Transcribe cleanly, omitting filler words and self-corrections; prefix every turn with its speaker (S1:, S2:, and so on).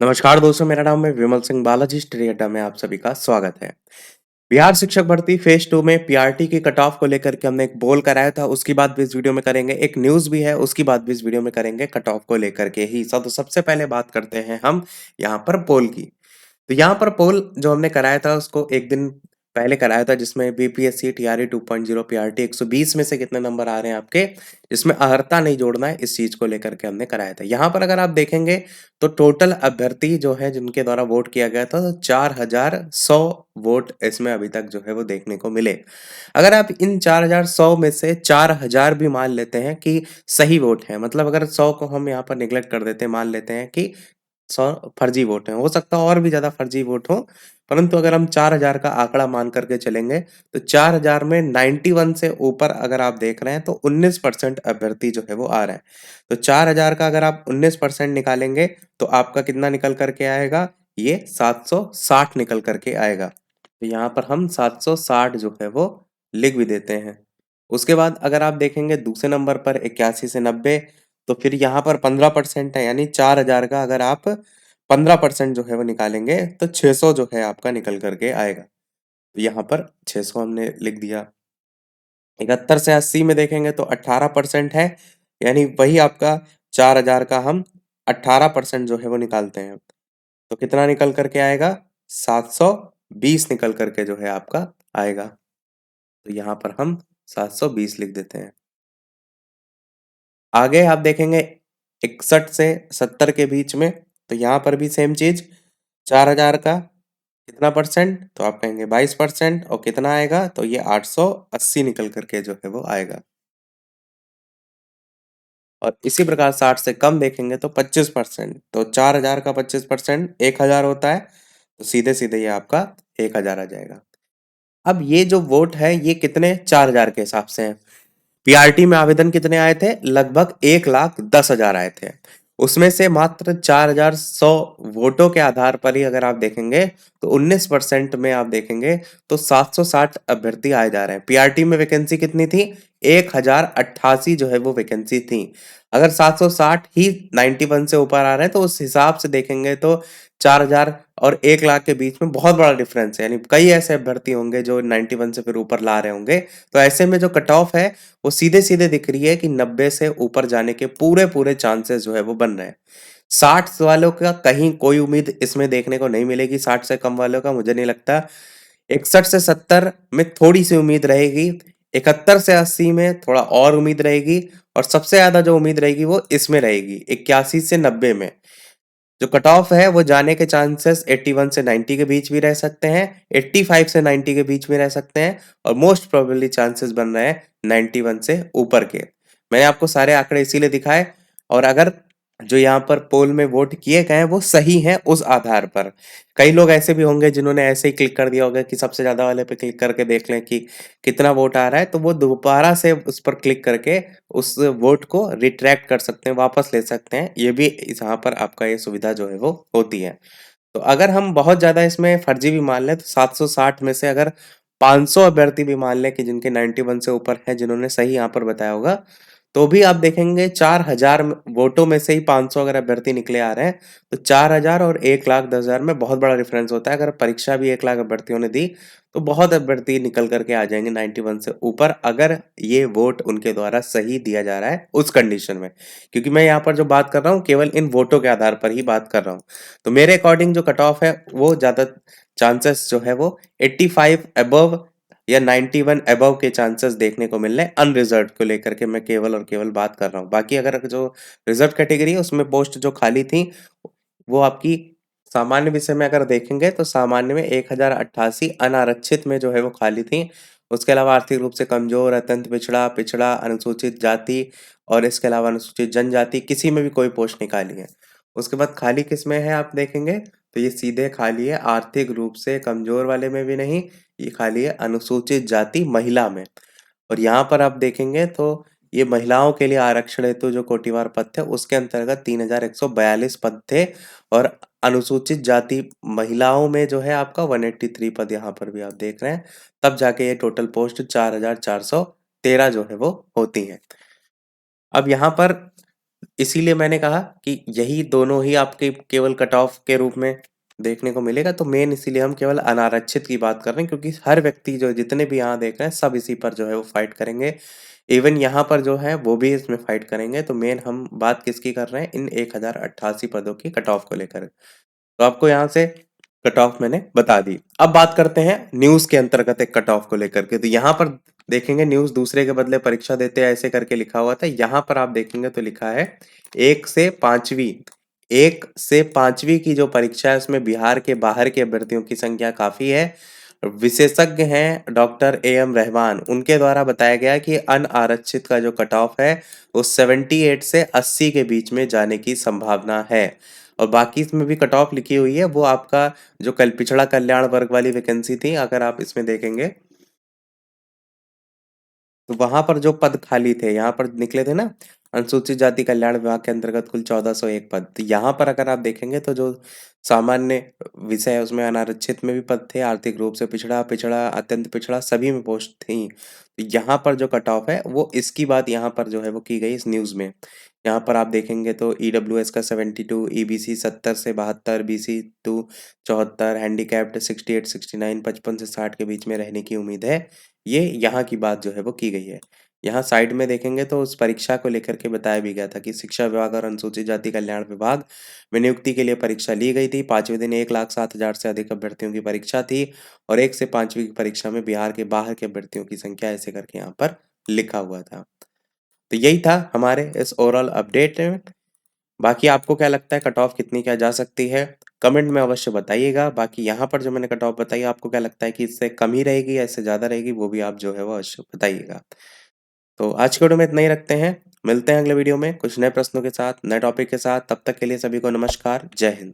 S1: नमस्कार दोस्तों, मेरा नाम है विमल सिंह बालाजी। स्टडी अड्डा में आप सभी का स्वागत है। बिहार शिक्षक भर्ती फेज 2 में पीआरटी की कट ऑफ को लेकर के हमने एक पोल कराया था, उसकी बात भी इस वीडियो में करेंगे। एक न्यूज़ भी है, उसकी बात भी इस वीडियो में करेंगे कट ऑफ को लेकर के ही। सबसे पहले बात करते हैं हम यहाँ पर पोल की। तो यहाँ पर पोल जो हमने कराया था उसको एक दिन पहले कराया था, जिसमें बीपीएससी टीआरई 2.0 पीआरटी 120 में से कितने नंबर आ रहे हैं आपके, इसमें अहर्ता नहीं जोड़ना है, इस चीज को लेकर के हमने कराया था। यहाँ पर अगर आप देखेंगे तो टोटल अभ्यर्थी जो है जिनके द्वारा वोट किया गया था, तो 4100 वोट इसमें अभी तक जो है वो देखने को मिले। अगर आप इन 4100 में से 4000 भी मान लेते हैं कि सही वोट है, मतलब अगर 100 को हम यहाँ पर निगलेक्ट कर देते हैं, मान लेते हैं कि 100 फर्जी वोट हैं, हो सकता है और भी ज़्यादा फर्जी वोट हों, परंतु अगर हम 4000 का आंकड़ा मान करके चलेंगे, तो 4000 में 91 से ऊपर अगर आप देख रहे हैं तो 19% अभ्यर्थी जो है वो आ रहे हैं। तो 4000 का अगर आप 19% निकालेंगे तो आपका कितना निकल करके आएगा? ये 760 निकल करके आएगा। तो यहाँ पर हम 760 जो है वो लिख भी देते हैं। उसके बाद अगर आप देखेंगे दूसरे नंबर पर 81 से 90, तो फिर यहाँ पर 15% है, यानी 4000 का अगर आप 15% जो है वो निकालेंगे तो 600 जो है आपका निकल करके आएगा। तो यहाँ पर 600 हमने लिख दिया। 71 से 80 में देखेंगे तो 18% है, यानी वही आपका 4000 का हम 18% जो है वो निकालते हैं, तो कितना निकल करके आएगा? 720 निकल करके जो है आपका आएगा। तो यहाँ पर हम 720 लिख देते हैं। आगे आप देखेंगे 61 से 70 के बीच में, तो यहाँ पर भी सेम चीज, 4000 का कितना परसेंट? तो आप कहेंगे 22%, और कितना आएगा? तो ये 880 निकल करके जो है वो आएगा। और इसी प्रकार 60 से कम देखेंगे तो 25%, तो 4000 का 25% 1000 होता है, तो सीधे सीधे ये आपका 1000 आ जाएगा। अब ये जो वोट है ये कितने? 4000 के हिसाब से है। पीआरटी में आवेदन कितने आए थे? लगभग 1,10,000 आए थे। उसमें से मात्र 4100 वोटों के आधार पर ही अगर आप देखेंगे तो 19% में आप देखेंगे तो 760 अभ्यर्थी आए जा रहे हैं। पीआरटी में वैकेंसी कितनी थी? 1088 जो है वो वैकेंसी थी। अगर 760 ही 91 से ऊपर आ रहे हैं तो उस हिसाब से देखेंगे तो 4000 और 1,00,000 के बीच में बहुत बड़ा डिफरेंस है, यानी कई ऐसे अभ्यर्थी होंगे जो 91 से फिर ऊपर ला रहे होंगे। तो ऐसे में जो कट ऑफ है वो सीधे-सीधे दिख रही है कि 90 से ऊपर जाने के पूरे-पूरे चांसेस जो है वो बन रहे हैं। 60 वालों का कहीं कोई उम्मीद इसमें देखने को नहीं मिलेगी, 60 से कम वालों का मुझे नहीं लगता। 61 से 70 में थोड़ी-सी उम्मीद रहेगी, 71 से 80 में थोड़ा और उम्मीद रहेगी, और सबसे ज़्यादा जो उम्मीद रहेगी वो इसमें रहेगी, 81 से 90 में। जो कट ऑफ है वो जाने के चांसेस 81 से 90 के बीच भी रह सकते हैं, 85 से 90 के बीच में रह सकते हैं, और मोस्ट प्रोबेबली चांसेस बन रहे हैं 91 से ऊपर के। मैंने आपको सारे आंकड़े इसीलिए दिखाए, और अगर जो यहाँ पर पोल में वोट किए गए हैं वो सही हैं उस आधार पर। कई लोग ऐसे भी होंगे जिन्होंने ऐसे ही क्लिक कर दिया होगा कि सबसे ज्यादा वाले पे क्लिक करके देख लें कि कितना वोट आ रहा है, तो वो दोबारा से उस पर क्लिक करके उस वोट को रिट्रैक्ट कर सकते हैं, वापस ले सकते हैं। ये भी यहाँ पर आपका ये सुविधा जो है वो होती है। तो अगर हम बहुत ज़्यादा इसमें फर्जी भी मान लें तो 760 में से अगर 500 अभ्यर्थी भी मान लें कि जिनके 91 से ऊपर हैं, जिन्होंने सही यहाँ पर बताया होगा, तो भी आप देखेंगे 4000 वोटों में से ही 500 अगर अभ्यर्थी निकले आ रहे हैं, तो 4000 और 1,10,000 में बहुत बड़ा डिफरेंस होता है। अगर परीक्षा भी 1,00,000 अभ्यर्थियों ने दी तो बहुत अभ्यर्थी निकल करके आ जाएंगे 91 से ऊपर, अगर ये वोट उनके द्वारा सही दिया जा रहा है उस कंडीशन में। क्योंकि मैं यहाँ पर जो बात कर रहा हूँ केवल इन वोटों के आधार पर ही बात कर रहा हूँ। तो मेरे अकॉर्डिंग जो कट ऑफ है वो ज़्यादा चांसेस जो है वो 85 अबव या 91 अबव के चांसेस देखने को मिल रहे हैं। अनरिजर्व्ड को लेकर के मैं केवल और केवल बात कर रहा हूँ। बाकी अगर जो रिजर्व कैटेगरी है उसमें पोस्ट जो खाली थी वो आपकी सामान्य विषय में अगर देखेंगे तो सामान्य में 1088, अनारक्षित में जो है वो खाली थी। उसके अलावा आर्थिक रूप से कमजोर, अत्यंत पिछड़ा, पिछड़ा, अनुसूचित जाति, और इसके अलावा अनुसूचित जनजाति, किसी में भी कोई पोस्ट नहीं खाली है। उसके बाद खाली किस में है आप देखेंगे तो ये सीधे खाली है आर्थिक रूप से कमजोर वाले में भी नहीं, ये खाली है अनुसूचित जाति महिला में। और यहाँ पर आप देखेंगे तो ये महिलाओं के लिए आरक्षण हेतु जो कोटिवार पद थे उसके अंतर्गत 3142 पद थे, और अनुसूचित जाति महिलाओं में जो है आपका 183 पद यहाँ पर भी आप देख रहे हैं। तब जाके ये टोटल पोस्ट 4413 जो है वो होती हैं। अब यहाँ पर इसीलिए मैंने कहा कि यही दोनों ही आपके केवल कट ऑफ के रूप में देखने को मिलेगा, तो मेन इसीलिए हम केवल अनारक्षित की बात कर रहे हैं, क्योंकि हर व्यक्ति जो जितने भी यहाँ देख रहे हैं सब इसी पर जो है वो फाइट करेंगे। इवन यहाँ पर जो है वो भी इसमें फाइट करेंगे। तो मेन हम बात किसकी कर रहे हैं, इन 1088 पदों की कट ऑफ को लेकर। तो आपको यहाँ से कट ऑफ मैंने बता दी। अब बात करते हैं न्यूज के अंतर्गत एक कट ऑफ को लेकर के। तो यहाँ पर देखेंगे न्यूज दूसरे के बदले परीक्षा देते हैं ऐसे करके लिखा हुआ था। यहाँ पर आप देखेंगे तो लिखा है 1 से 5वीं, 1 से 5वीं की जो परीक्षा है उसमें बिहार के बाहर के अभ्यर्थियों की संख्या काफी है। विशेषज्ञ हैं डॉक्टर AM रहमान, उनके द्वारा बताया गया कि अनारक्षित का जो कट ऑफ है वो 78 से 80 के बीच में जाने की संभावना है। और बाकी इसमें भी कट ऑफ लिखी हुई है, वो आपका जो कल पिछड़ा कल्याण वर्ग वाली वैकेंसी थी, अगर आप इसमें देखेंगे तो वहां पर जो पद खाली थे यहाँ पर निकले थे ना, अनुसूचित जाति कल्याण विभाग के अंतर्गत कुल 1401 पद। तो यहाँ पर अगर आप देखेंगे तो जो सामान्य विषय है उसमें अनारक्षित में भी पद थे, आर्थिक रूप से पिछड़ा, पिछड़ा, अत्यंत पिछड़ा, सभी में पोस्ट थी। तो यहाँ पर जो कट ऑफ है वो इसकी बात यहाँ पर जो है वो की गई इस न्यूज में। यहाँ पर आप देखेंगे तो EWS का 72, EBC 70 से 72, BC2 74, हैंडीकैप्ड 68 69, 55 से 60 के बीच में रहने की उम्मीद है। ये यहाँ की बात जो है वो की गई है। यहाँ साइड में देखेंगे तो उस परीक्षा को लेकर के बताया भी गया था कि शिक्षा विभाग और अनुसूचित जाति कल्याण विभाग में नियुक्ति के लिए परीक्षा ली गई थी। 5वें दिन 1,07,000 से अधिक अभ्यर्थियों की परीक्षा थी और 1 से 5वीं की परीक्षा में बिहार के बाहर के अभ्यर्थियों की संख्या ऐसे करके यहाँ पर लिखा हुआ था। तो यही था हमारे इस ओवरऑल अपडेट में। बाकी आपको क्या लगता है कट ऑफ कितनी क्या जा सकती है, कमेंट में अवश्य बताइएगा। बाकी यहाँ पर जो मैंने कट ऑफ बताई आपको क्या लगता है कि इससे कम ही रहेगी या इससे ज़्यादा रहेगी, वो भी आप जो है वो अवश्य बताइएगा। तो आज के वीडियो में इतना ही रखते हैं, मिलते हैं अगले वीडियो में कुछ नए प्रश्नों के साथ, नए टॉपिक के साथ। तब तक के लिए सभी को नमस्कार, जय हिंद।